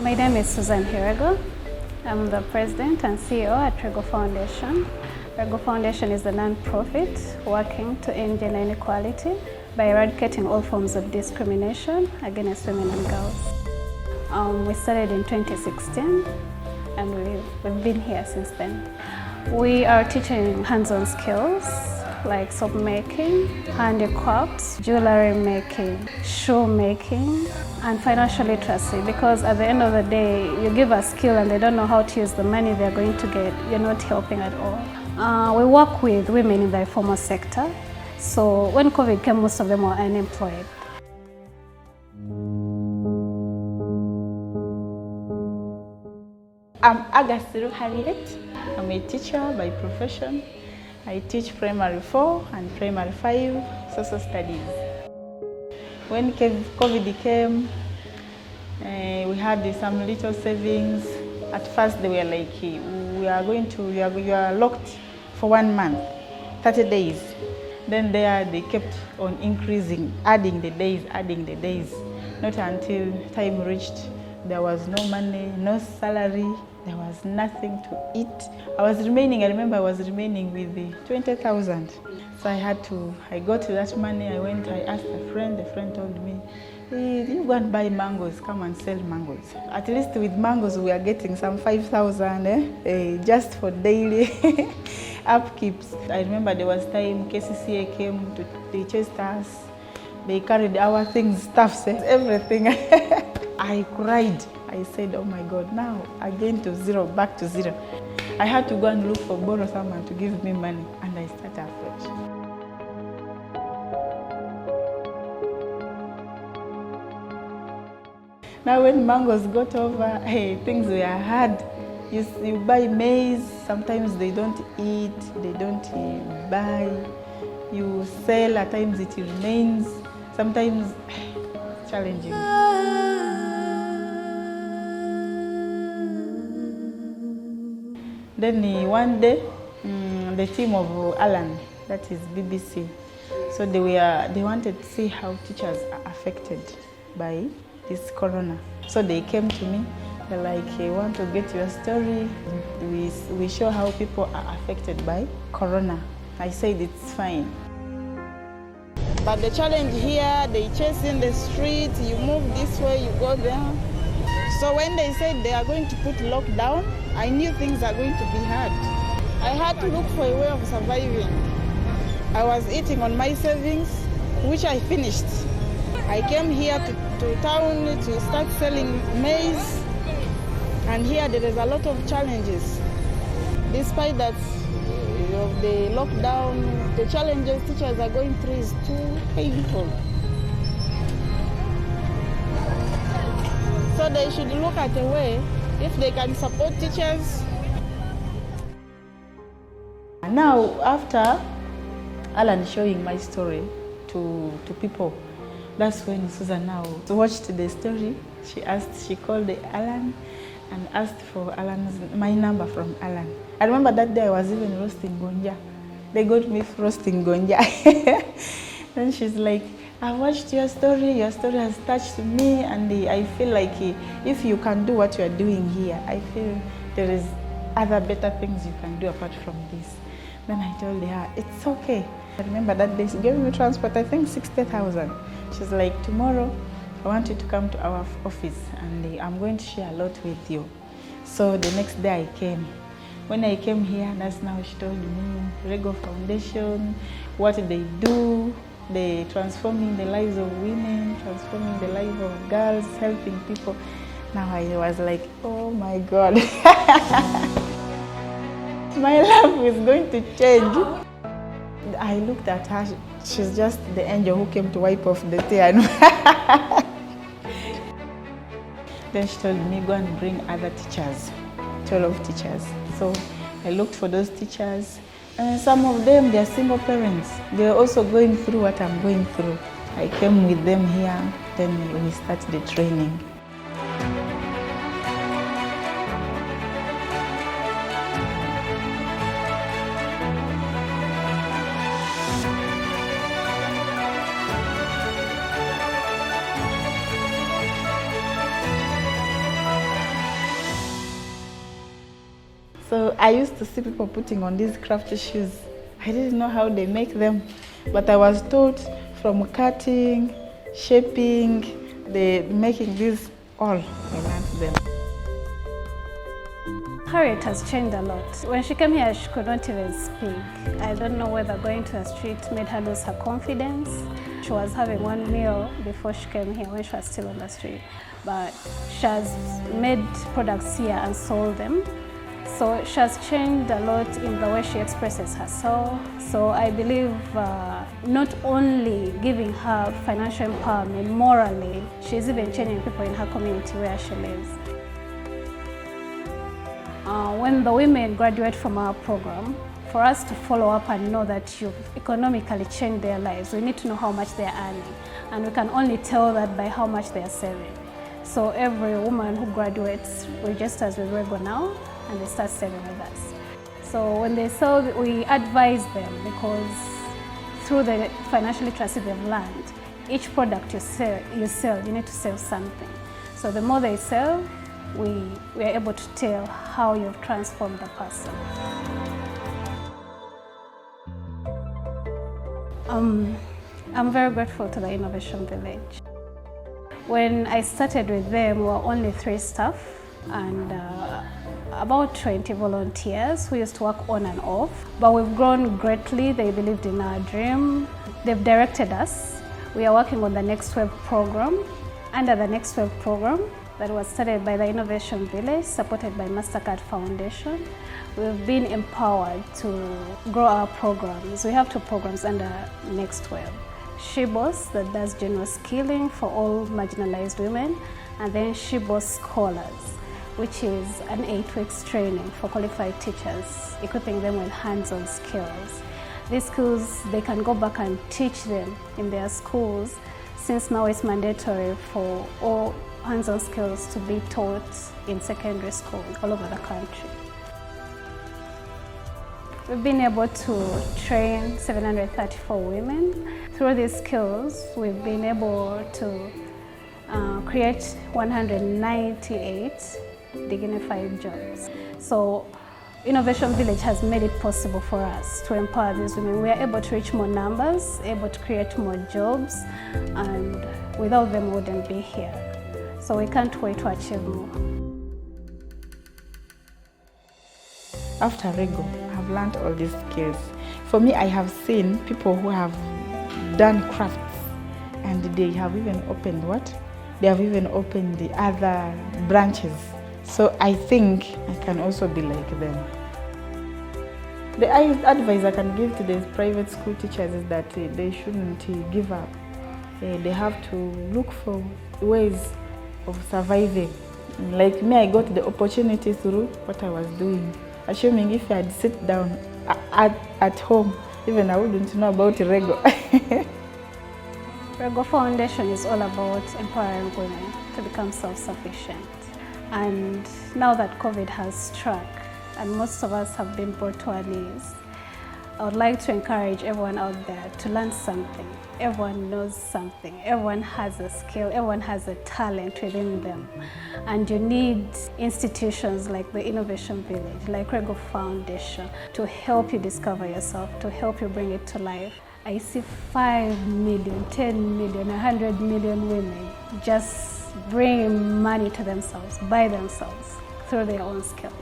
My name is Rego. I'm the president and CEO at Rego Foundation. Rego Foundation is a non-profit working to end gender inequality by eradicating all forms of discrimination against women and girls. We started in 2016 and we've been here since then. We are teaching hands-on skills like soap making, handicrafts, jewelry making, shoe making, and financial literacy, because at the end of the day, you give a skill and they don't know how to use the money they're going to get, you're not helping at all. We work with women in the informal sector, so when COVID came, most of them were unemployed. I'm Agasiru Harriet. I'm a teacher by profession. I teach primary 4 and primary 5 social studies. When COVID came, we had some little savings. At first they were like, you are locked for 1 month, 30 days. Then they kept on increasing, adding the days. Not until time reached, there was no money, no salary, there was nothing to eat. I remember I was remaining with the 20,000. So I got that money, I asked a friend told me, hey, you go and buy mangoes, come and sell mangoes. At least with mangoes we are getting some 5,000 just for daily upkeeps. I remember there was time KCCA came they chased us, they carried our things, stuffs, everything. I cried. I said, oh my God, now again to zero, back to zero. I had to go and look for borrow someone to give me money, and I started afresh. Now when mangoes got over, things were hard. You buy maize, sometimes they don't eat, they don't buy. You sell, at times it remains, sometimes challenging. Then one day, the team of Alan, that is BBC, so they wanted to see how teachers are affected by this corona. So they came to me, they're like, I want to get your story. We show how people are affected by corona. I said it's fine. But the challenge here, they chase in the street, you move this way, you go there. So when they said they are going to put lockdown, I knew things are going to be hard. I had to look for a way of surviving. I was eating on my savings, which I finished. I came here to town to start selling maize, and here there is a lot of challenges. Despite that, of the lockdown, the challenges teachers are going through is too painful. So they should look at a way if they can support teachers. Now, after Alan showing my story to people, that's when Susan now watched the story. She called Alan and asked for my number from Alan. I remember that day I was even roasting gonja. They got me roasting gonja. Then she's like, I watched your story has touched me, and I feel like if you can do what you are doing here, I feel there is other better things you can do apart from this. Then I told her, it's okay. I remember that day she gave me transport, I think 60,000. She's like, tomorrow I want you to come to our office and I'm going to share a lot with you. So the next day I came. When I came here, that's now she told me, Rego Foundation, what they do, they transforming the lives of women, transforming the lives of girls, helping people. Now I was like, oh my God. My life is going to change. I looked at her, she's just the angel who came to wipe off the tear. Then she told me, go and bring other teachers, 12 teachers. So I looked for those teachers. Some of them, they are single parents. They are also going through what I'm going through. I came with them here, then we started the training. So I used to see people putting on these crafty shoes. I didn't know how they make them, but I was taught from cutting, shaping, making these all. I learned them. Harriet has changed a lot. When she came here, she could not even speak. I don't know whether going to the street made her lose her confidence. She was having one meal before she came here when she was still on the street. But she has made products here and sold them. So she has changed a lot in the way she expresses herself. So I believe not only giving her financial empowerment morally, she's even changing people in her community where she lives. When the women graduate from our program, for us to follow up and know that you've economically changed their lives, we need to know how much they're earning. And we can only tell that by how much they're saving. So every woman who graduates registers with Rego now, and they start saving with us. So when they sell, we advise them, because through the financial literacy they've learned, each product you sell, you need to sell something. So the more they sell, we are able to tell how you've transformed the person. I'm very grateful to the Innovation Village. When I started with them, we were only 3 staff and about 20 volunteers who used to work on and off. But we've grown greatly. They believed in our dream. They've directed us. We are working on the Next Wave program. Under the Next Wave program that was started by the Innovation Village, supported by MasterCard Foundation, we've been empowered to grow our programs. We have 2 programs under Next Wave. She-Boss, that does general skilling for all marginalized women, and then She-Boss Scholars, which is an 8 weeks training for qualified teachers, equipping them with hands-on skills. These skills, they can go back and teach them in their schools, since now it's mandatory for all hands-on skills to be taught in secondary schools all over the country. We've been able to train 734 women. Through these skills, we've been able to create 198 dignified jobs. So Innovation Village has made it possible for us to empower these women. We are able to reach more numbers, able to create more jobs, and without them we wouldn't be here. So we can't wait to achieve more. After Rego, I've learned all these skills. For me, I have seen people who have done crafts, and they have even opened what? They have even opened the other branches. So I think I can also be like them. The advice I can give to the private school teachers is that they shouldn't give up. They have to look for ways of surviving. Like me, I got the opportunity through what I was doing. Assuming if I had sit down at home, even I wouldn't know about Rego. Rego Foundation is all about empowering women to become self-sufficient. And now that COVID has struck and most of us have been brought to our knees, I would like to encourage everyone out there to learn something. Everyone knows something. Everyone has a skill. Everyone has a talent within them. And you need institutions like the Innovation Village, like Rego Foundation, to help you discover yourself, to help you bring it to life. I see 5 million, 10 million, 100 million women just bringing money to themselves, by themselves, through their own skills.